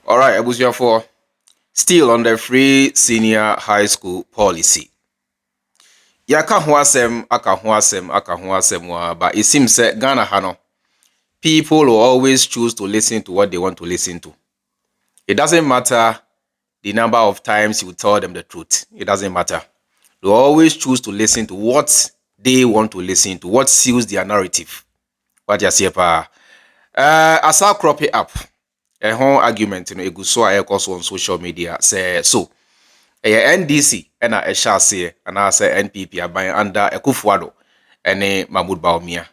All right, for still on the free senior high school policy. Yaka ho asem, aka ho asem, but it seems that Ghana hano people will always choose to listen to what they want to listen to. It doesn't matter the number of times you tell them the truth. It doesn't matter. They always choose to listen to what they want to listen to, what suits their narrative. What you say, pa? As I crop it up, a whole argument, you know, it goes so I on social media. Say so. NDC and a SHS and I say NPP are buying under Ekufuado and Mahmoud Baumia.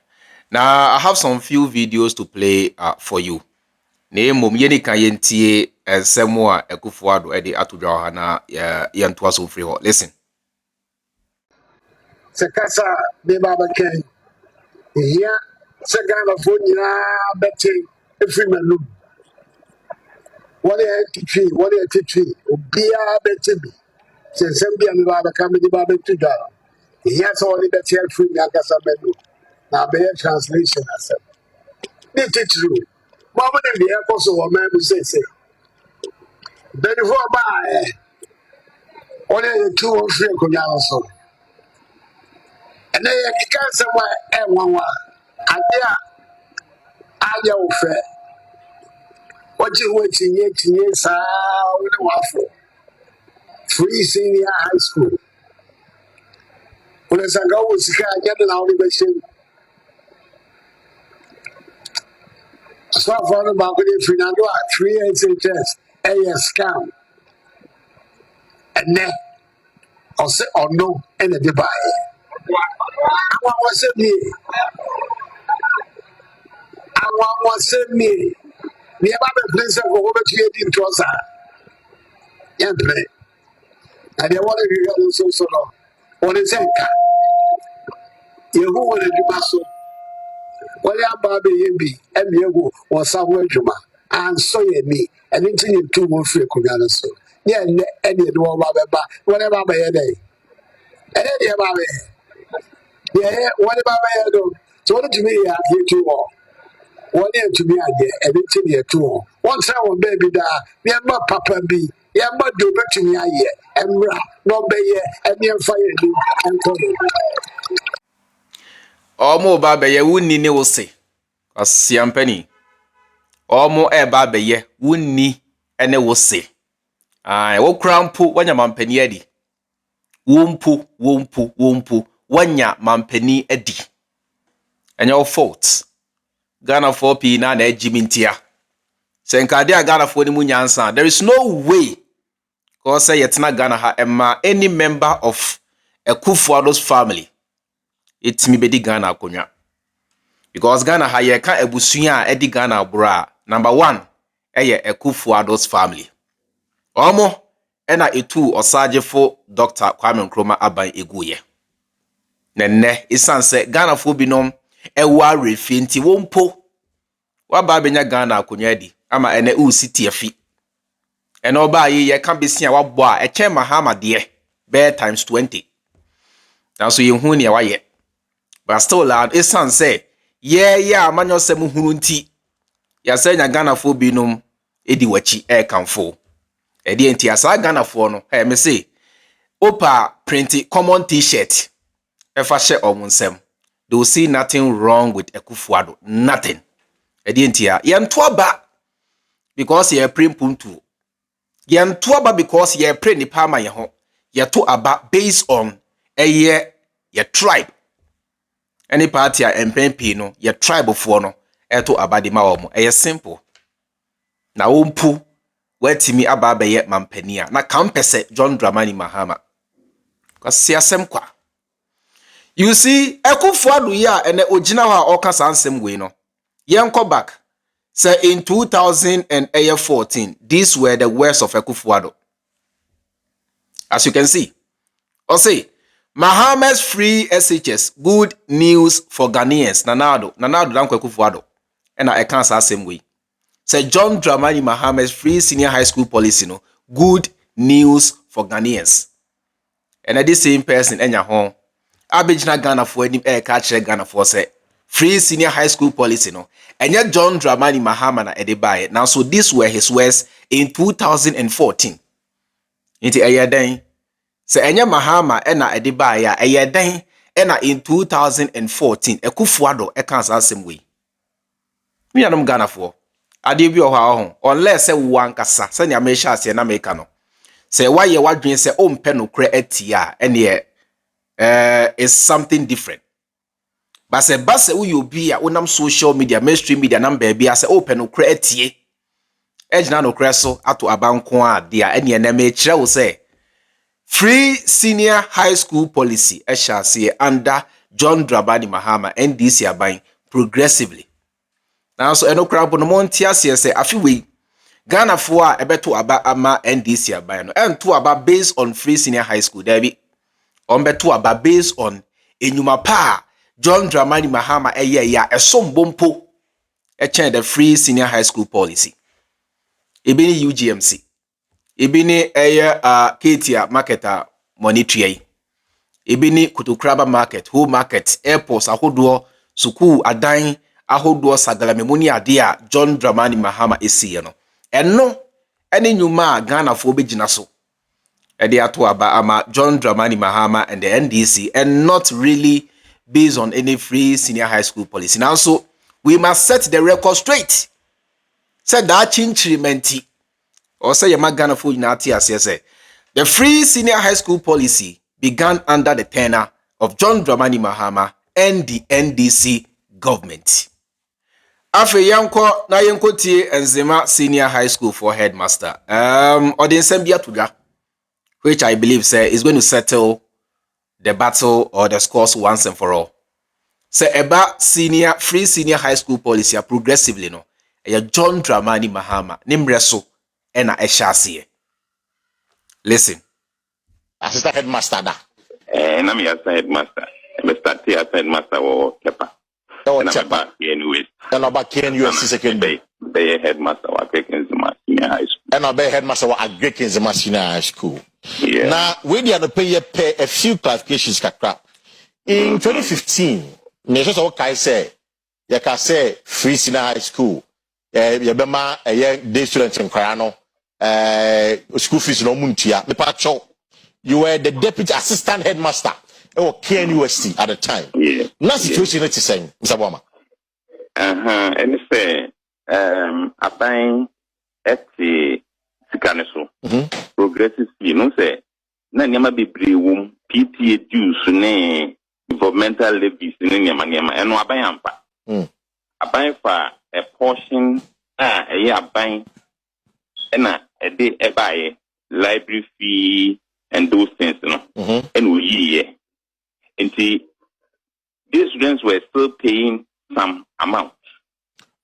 Now I have some few videos to play for you. Ne mom yeni kan yentie ensemo a Ekufuado e de atodwa ha na yentoa so free ho. Listen. Sekasa de baba ken. Here Sagana Funya Betty Freeman. What a teaching, what a teaching. Bia Betty. Since Sambia Baba coming to Baba to Dara. Yes, only Betty free Nakasa Menu. Now be a translation as a true. Mama and the apostle or man who say. Then before by only the 2 or 3 Kunyano. And then you can't say why Aya ofe. What you waiting yet years with a waffle. Free senior high school. When as I go with the car, get an audition. So far about it, Fernando, 3 HHS, AS scam. And then, I'll say, or no, and a Dubai. What was it me? I was it me. The other place of over 18 trousers. Yeah, play. And they wanted to go so long. What is that? You who wanted to pass. What about the and you was somewhere Juma and so ye me and into 2 more free Kunyana so. Yeah, any do whatever by a day. And any about it. Yeah, what about my head? So what to me, I hear 2 more. 1 year to me, I get and it's in here 2 more. Once I will baby da, yeah, my papa be, yeah, but do back to me, I hear, and no bay, and near fire and call it. Omo ba be ye wunni ne wo se. Asiampani. Omo ba be ye wunni ene wo se. Wo krampo wanya mampani adi. Wompu wanya mampani adi. Enya wo fault. Ghana 4P na ejimintia. Senkade Ghana 4 ni munyansa. There is no way cause say yetna Ghana ha emma any member of Ekufuado's family. It's me bedi Ghana akonya. Because Ghana ha ye ka ebusuya edi Ghana abura. Number 1, eye Ekufuado's family. Omo ena etu osagefo Dr. Kwame Nkrumah aban eguye. Nenne isanse Ghana fo binom ewa refi nti wompo waba benya Ghana akonya di ama ene usiti afi. Ene oba ye ka besia wabo a eche Mahama de bear times 20. Now so ye hu ne waye. But still loud is say yeah manyo sem hunu nti ya say nya Ghana fo binom edi wachi e kanfo e di enti asa Ghana fo no me say opa print common t-shirt e fa she omunsem they will see nothing wrong with Ekufuado, nothing e di enti ya nto aba because ye print puntu ye nto aba because ye print ni pa ma ye ho ye to aba based on ye tribe. Any party a MPP no ye tribe for no eto abadima omo simple na wompu watimi ababa ye mampania na kampese John Dramani Mahama kwasi asem kwa. You see Ekufuado ya ene ogina wa oka sansem we no yenko back say in 2014 these were the words of Ekufuado. As you can see, or say Mahama's free SHS, good news for Ghanaians. Nanado danko Ekufuado. And I can't say same way. Say John Dramani Mahama's free senior high school policy, no, good news for Ghanaians. And this same person, enya home, abijina Ghana for him, catch Ghana for say, free senior high school policy no. And yet John Dramani Mahama na edibaye. Now so these were his words in 2014. Inti eyeden se enye Mahama ena edibaye a eyeden ena in 2014 Ekufuado eka asem we. Me anam Ghana for. Ade bi ho unless se wo ankasa se nya me sha ase na me ka no. Se waye wadwen se ompe no kra atia ene is something different. But se base wo yobi a wonam social media, mainstream media nam baby a se open no kra atie. Ejina no kra so ato abanko a de a ene na me kire wo se free senior high school policy SHS under John Dramani Mahama NDC aban progressively. Now so eno kra bo no montia se afiwe Ghana for a ebeto aba ama NDC aban no ento aba based on free senior high school debi beto aba based on enyuma pa John Dramani Mahama ya esombompo echen the free senior high school policy ebini UGMC ebini Ketia market monetary ebini Kutokraba market whole market airports ahodo school adan ahodo sagalamemoni ade a John Dramani Mahama esiye no eno ene nyuma Ghana fo begina so ede ato aba ama John Dramani Mahama and the NDC and not really based on any free senior high school policy. Now so we must set the record straight. Said that chinchrimenti or say yama Ghana fo unati as say the free senior high school policy began under the tenure of John Dramani Mahama and the NDC government. Afe yanko na yenko tie Nzema Senior High School for Headmaster. Odin bia tuga, which I believe is going to settle the battle or the scores once and for all. Say eba free senior high school policy progressively no. John Dramani Mahama nimreso ena SHS. Listen. Assistant headmaster da. Na me assistant headmaster. Me start here assistant headmaster or kepa. Oh, kepa. Anyways. And about KNUSC secondary. Be headmaster wa Agric Nzema Senior High School. And about headmaster wa Agric Nzema Senior High School. Yeah. Now, we need to pay a few clarifications kakra. In 2015, me just okay say, you can say free senior high school. You be ma a young day student in Krano. School fees no muntia. Me pacho. You were the deputy assistant headmaster or KNUST at the time. Yeah. Now situation is saying, Mr. Boma. And say, I find at the Sikaneso. Progressive, you know, say, na nyama bebre wom PTA dues ne environmental levies ne nyama eno aban ampa. Aban fa a portion aban na ede ebaye library fee and those things no. And we year. Until these students were still paying some amount.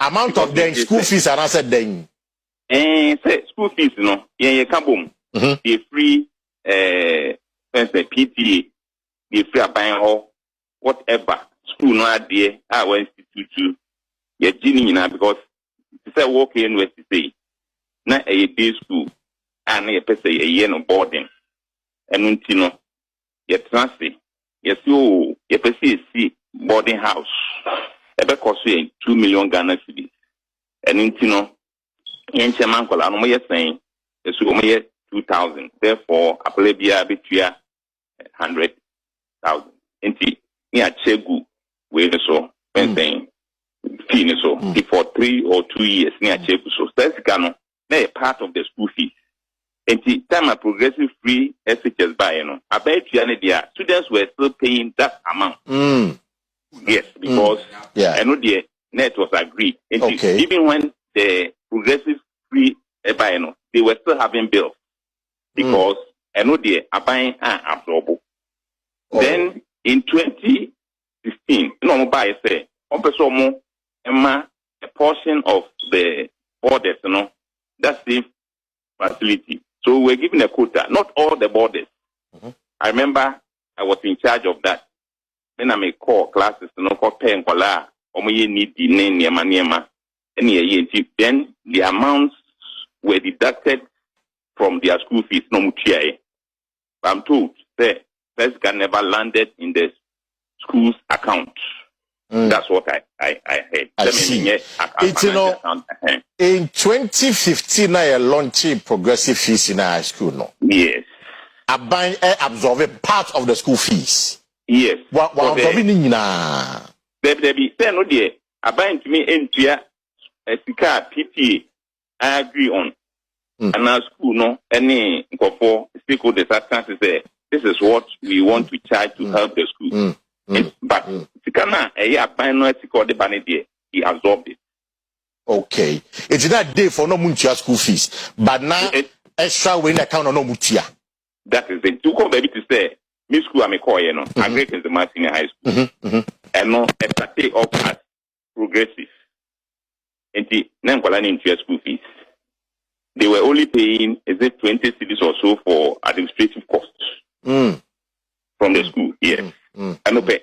Amount of the school fees are not said then. Say school fees no. Yeah, kabum. The free PTA, the free buying or whatever school no idea our institute to your genie because it's a work university say na a day school and a person a year no boarding and untino your transit yes you your person see boarding house ebe cost 2 million Ghana cedis and untino yen chairman kola no mo saying so mo 2,000. Therefore, Apelebia between 100,000. Inti ni achegu we so fencing fee so for 3 or 2 years ni achegu so that's gano na part of the school fees. Inti time a progressive free SHS buy no about dia students were still paying that amount. Yes, because I know the net was agreed. Okay. Even when the progressive free buy no they were still having bills. Because I know they are buying absorbable. Then in 2016, no buy say on person a portion of the borders, that same facility. So we're giving a quota, not all the borders. I remember I was in charge of that. Then I may call classes, call paying kola, need the name niema. Then the amounts were deducted from their school fees, no mutia. I'm told that first can never landed in the school's account. That's what I heard. I see. It's, you know, in 2015, I launched progressive fees in high school. No. Yes. Absorb part of the school fees. Yes. What absorbing na? There be no dear. Abide to me into a PTA. I agree on. And our school, no, any for stakeholders that say this is what we want to charge to help the school. But Sikana, he absorbed it. Okay. It's that day for no muntia school fees. But now extra when account on no mutia. That is it. To come baby to say, Miss School I'm a call, you know, Agric Nzema Senior High School. And no extra take off as progressive. And the Nankolani into school fees. They were only paying, is it 20 cedis or so for administrative costs from the school, yes. And okay,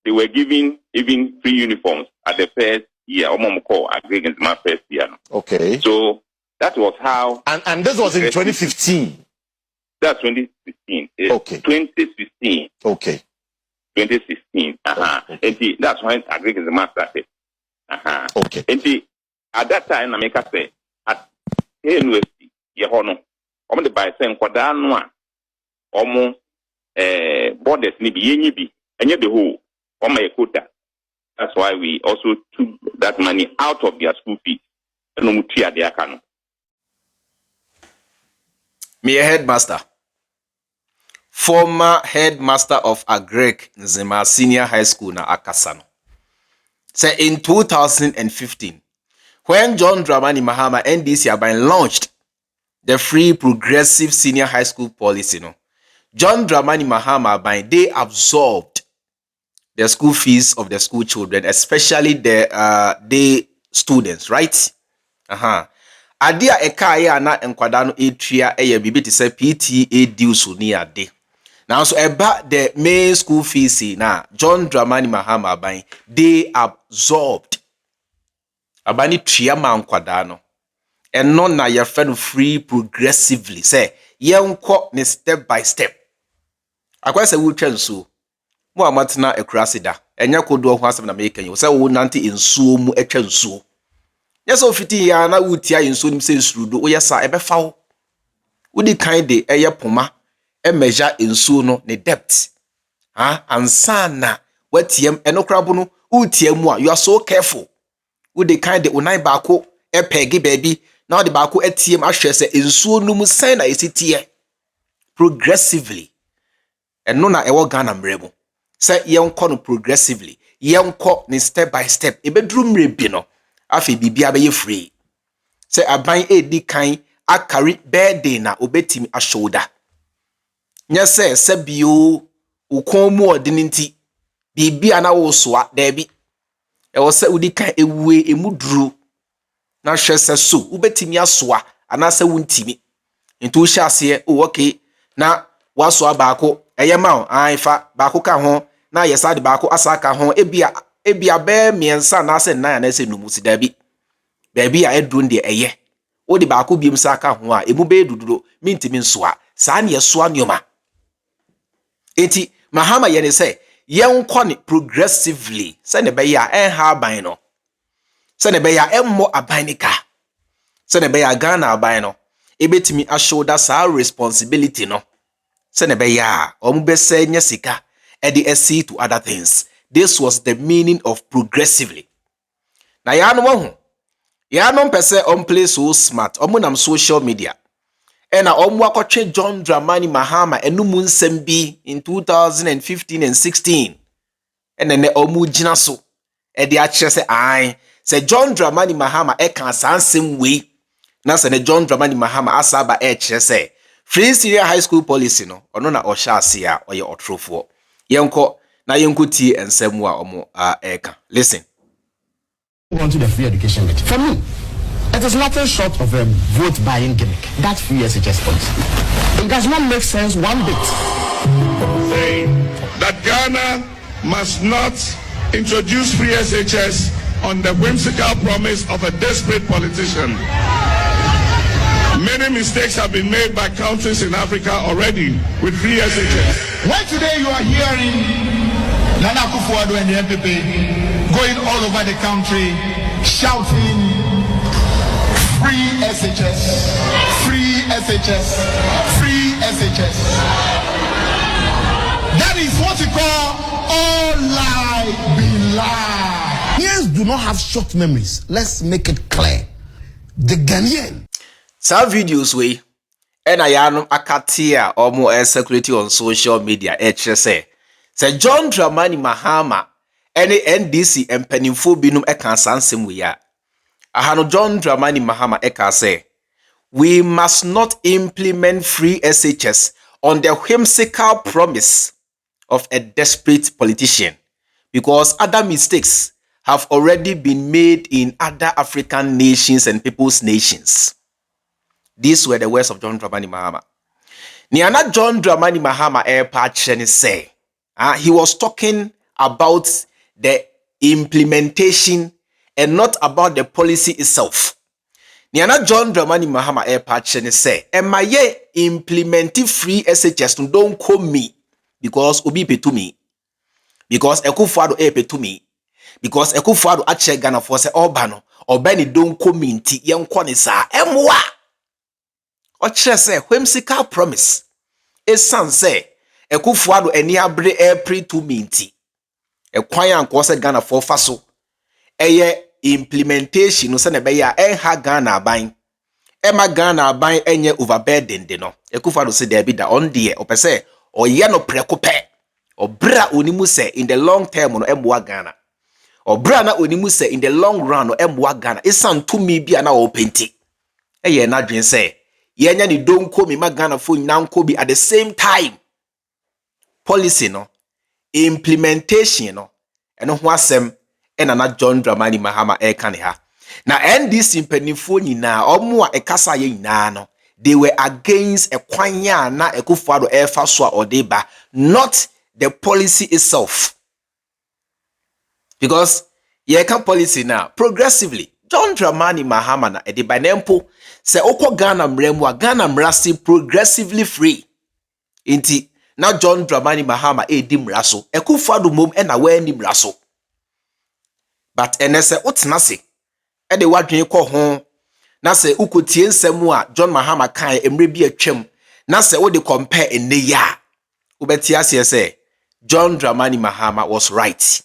they were giving even free uniforms at the first year. Agric Nzema first year. Okay. So that was how. And this was in 2015. That's 2016. Okay. 2016. Okay. 2016. Okay. And that's when Agric Nzema started. Okay. And at that time, I say at university, Yehono, the by saying Quadanoa, borders ni bi and yet the whole my quota. That's why we also took that money out of their school fees. Me a headmaster. Former headmaster of Agric Nzema Senior High School na Akasano. Say in 2015, when John Dramani Mahama NDC have been launched the free progressive senior high school policy, no, John Dramani Mahama they absorbed the school fees of the school children, especially the day students, right? Adia ekaya na enkwadano etria eye bibi te say PTA dues ni ade. Now so about the main school fees na John Dramani Mahama they absorbed abani tria ma nkwadano and no na your friend free progressively say yenko ne step by step. Akwa say wo twa nsuo mo amatena ekurasida enya kodo ho asem na make you say wo nante nsuo mu etwa nsuo. Yes, ofiti ya na wutia nsuo nim say nsurudo wo yesa ebefa wo. Wodi kan de eye poma e measure nsuo no ne depth. Ansana watiem enokrabo no wutia mu a you are so careful. Wodi kan de onai baako e pegi baby na wodi baako atiem ahwe se nsuo no mu sen na esitie progressively. Eno na ewo Ghana mrebo. Say yenko no progressively. Yenko ni step by step. Ebedru mrebi no. Afi bibia be free. Say aban edi kan akari birthday na obetimi a shoulder. Nya say sebio ukomu odini nti bibia na wo soa debi. E wo say udi kan ewe emuduru na hwe se so obetimi asoa anase wuntimi. Nti hye ase okay na wasoa baako eyema anfa baako ka ho na yesa de baako asaka ho ebia be miensa na se nan na se numusi dabi baby a edun de eye wo de baako biem saka ho a emu be duduro mintimi nsoa saa ne yesoa nyoma enti Mahama ye ne se yenkɔ ne progressively se ne be ya enha aban no se ne be ya emmo aban ne ka se ne be ya Ghana aban no ebetimi a shoulder saa responsibility no se ne be ya omu be se nya sika e de see to other things. This was the meaning of progressively. Na ya no ho. Ya no pese on play so smart. Omo nam social media. Ena omo akotwe John Dramani Mahama enum nsem bi in 2015 and 16. Ena ne omo gina so. E de a kire se ai se John Dramani Mahama e kan sansem we. Na se ne John Dramani Mahama asaba e kire se free senior high school policy no ono na ohya ase a oye otrofo. Yenko na yenkuti ensemu a omo eka. Listen. On to the free education bit. For me, it is nothing short of a vote buying gimmick. That free SHS policy. It does not make sense one bit. Saying that Ghana must not introduce free SHS on the whimsical promise of a desperate politician. Many mistakes have been made by countries in Africa already with free SHS. Why today you are hearing Nana Akufo-Addo and the MPP going all over the country shouting, free SHS, free SHS, free SHS. That is what we call all lie be lie. Ghanaians do not have short memories. Let's make it clear. The Ghanaian. Some videos we and I am akatia or more security on social media. Say John Dramani Mahama any NDC and pennyful binum eka sansem we are. Ahano John Dramani Mahama eka say we must not implement free SHS on the whimsical promise of a desperate politician because other mistakes have already been made in other African nations and people's nations. These were the words of John Dramani Mahama. Niana John Dramani Mahama Airpatchen say, he was talking about the implementation and not about the policy itself. Niana John Dramani Mahama Airpatchen say, "Am I implementing free SHS? Don't call me because Obi pay to me, because Ekufuado pay to me, because Ekufuado ache Ghana for say Obano or Benny don't call me nti yen kwanisa emwa." Oche say whimsical promise. Esan say Ekufuado eni abre April 2 minti. Ekwan anko se Ghana for faso. Eye implementation no se ne be ya ha Ghana aban. Ema Ghana aban enye overburden de no. Ekufuado se there be da on there opese oye no preko pe. Obra onimu se in the long term no emwa Ghana. Obra na onimu se in the long run no emwa Ghana. Esan tumi bia na openti. Eye na dwen se yenya ni don't call me Ghana for now bi at the same time. Policy no implementation no eno ho asem ena na John Dramani Mahama ekane ha. Na NDC mpanifo nyina omo a ekasa ye nyina no they were against ekwanya na Ekufuado efa so a odeba, not the policy itself. Because ye can policy now progressively John Dramani Mahama na edeba nempo se okwo Ghana mremu a Ghana mrasi progressively free. Inti na John Dramani Mahama edi mraso Ekufuado mom ena we ni mraso. But enese otena se e de wadwen kɔ ho na se ukotie nsɛm a John Mahama kan emre bi atwam na se wo de compare enne ya ubeti ase se John Dramani Mahama was right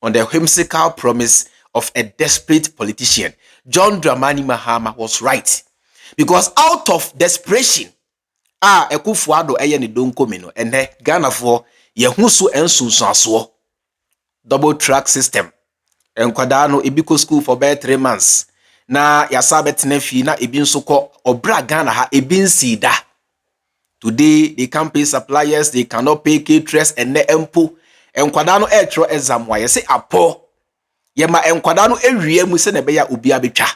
on the whimsical promise of a desperate politician. John Dramani Mahama was right because out of desperation Ekufuado eye ne donko me no ene Ghana for ye hu so ensunsuaso double track system. Enkwada no ebi ko school for about 3 months na yasa betena fi na ebi nso ko obra Ghana ha ebi nsida. Today they can't pay suppliers, they cannot pay caterers and ne empo enkwada no etro exam wa yese apo ye ma enkwada no ewie mu se ne be ya obi abetwa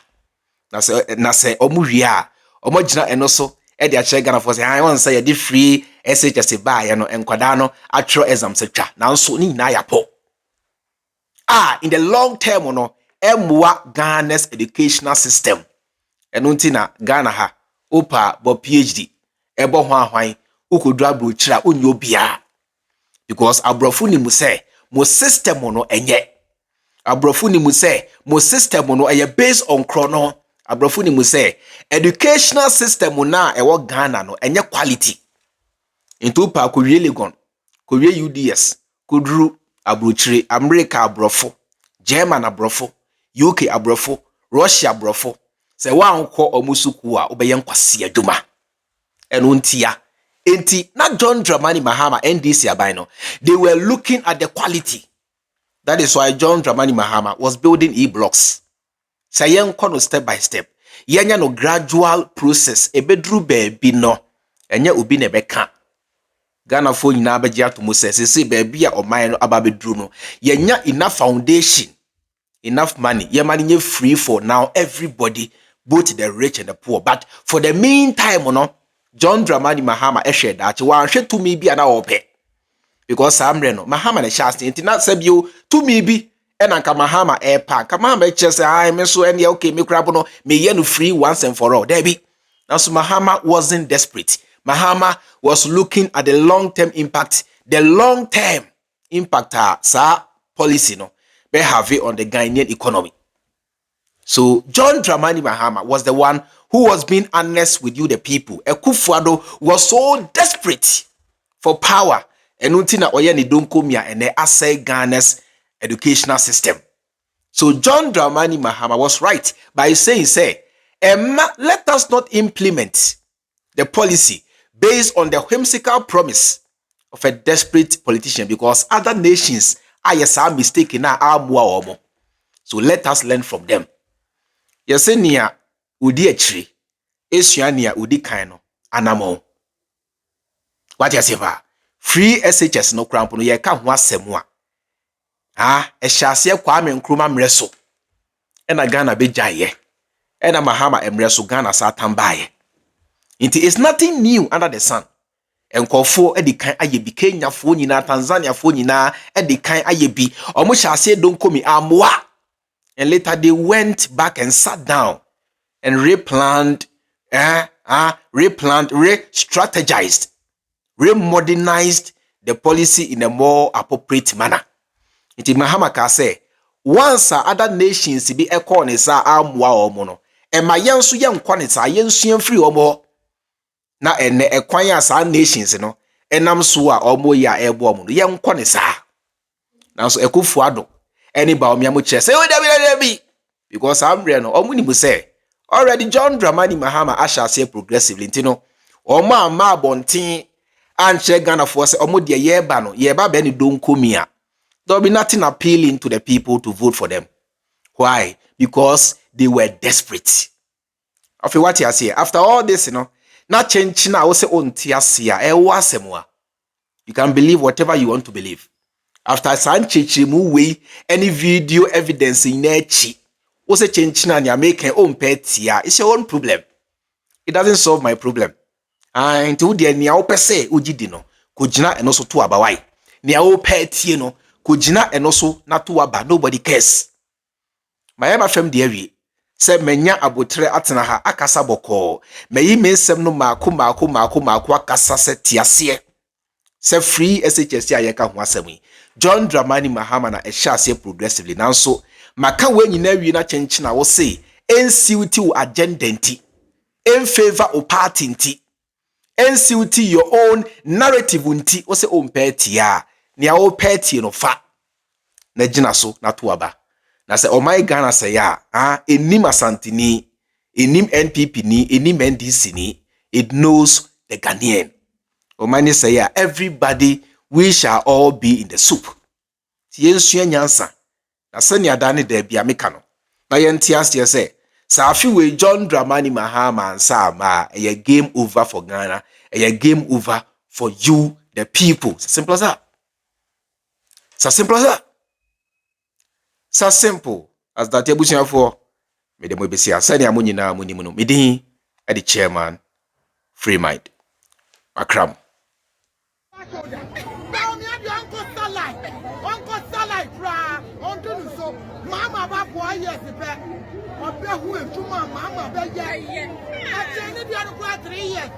na se omu wie a omo gina eno so e de a che Ghana for say I want say ye di free SHS ba ye no enkwada no atro exam se twa na nso ni na ya po. In the long term no emwa Ghana's educational system enunti na Ghana ha opa bo PhD ebo ho ahwan ukodra brochira onyo bia because abrofo ni mu say mo system no enye abrofo ni mu say mo system no eye based on chrono abrofo ni mu say educational system na ewo Ghana no enye quality into pa ko wie Legon ko wie UDS ko dru abrochire America abrofo, German abrofo, UK abrofo, Russia abrofo. Se wa anko omusuku a obeye nkwase adwuma. Eno ntia. Enti na John Dramani Mahama NDC aban no, they were looking at the quality. That is why John Dramani Mahama was building e-blocks. Say yenko no step by step. Yenya no gradual process ebedru be no. Enye obi ne beka. Ghana for nyina abeji atomo se baby a oman no ababedru no yenya enough foundation, enough money, ye money nye free for now everybody, both the rich and the poor. But for the meantime no John Dramani Mahama ehwe dachi wa hwe to me bi ana ope because amre no Mahama na chance nti na sabio to me bi enanka Mahama airpark Mahama echese ai me so ene okay me krabo no me ye no free once and for all there be. Now so Mahama wasn't desperate. Mahama was looking at the long-term impact, the long-term impact sa policy no. may have it on the Ghanaian economy. So John Dramani Mahama was the one who was being honest with you, the people. Akufo-Addo was so desperate for power. And until oye ni donkomia and they assay Ghana's educational system. So John Dramani Mahama was right by saying, let us not implement the policy based on the whimsical promise of a desperate politician, because other nations are mistaken now. So let us learn from them. Yesenia udi echiri esuania udi kaino anamo. What you say ba? Free SHS no cramp no ye ka ho asem a ehyiase Kwame Nkrumah mreso ena Ghana bejaye ena Mahama emreso Ghana satambaye. It's nothing new under the sun. Enkofo edikan ayebi, Kenya fo nyina, Tanzania fo nyina edikan ayebi. Omo hyase donkomi amwa. And later they went back and sat down and replanned, re-strategized, re-modernized the policy in a more appropriate manner. Iti Mahama ka say, once other nations be ekon isa amwa omono, and my yansu yan kwanisa yansu free omo. Na ene ekwanya sa nations no enam so a omo ya ebo omo no ye nkone sa na so Akufo-Addo eni ba omia mo che say o debi because amre no omo ni mu say already John Dramani Mahama ashase progressively ntino omo ama abonten anche Ghana for say omo de ye ba no ye ba be ni donkomia. There will be nothing appealing to the people to vote for them. Why? Because they were desperate. After what you say, after all this, not change now. You can believe whatever you want to believe. After Sanchechi way any video evidence in echi, what's a change now? You make your own pet here. It's your own problem. It doesn't solve my problem. And to the nia opese ujidino kujina and also to abawai. Nia pet here kujina and also not to aba. Nobody cares. My ever fam dear. Se menya abotre atena ha akasa boko meyi mensem no maako akasa se tiase se free SHS ayeka ho asemi John Dramani Mahama na ehyiase progressively nanso maka we nyina wi na chenchi na wo say NCT wo agenda nti in favor of party nti NCT your own narrative nti wo say o mpatia ne a wo party no fa na gina so na to aba. Na say oh my Ghana say enim asantini, enim NPP ni, enim NDC ni, it knows the Ghanaian. Oh my say everybody we shall all be in the soup. Tiensua nyansa. Na senya dane de bia meka no. Na yentias say Safi we John Dramani Mahama ansa ma a game over for Ghana, a game over for you the people. Simple as that. So simple as that. So simple as that. Ebusia for me dem we be sia sani amunyi na amuni muno me din e the chairman Freemind Akram. Mama ba boy yes be obe hu etuma mama be ye. I say ni bi 3 years.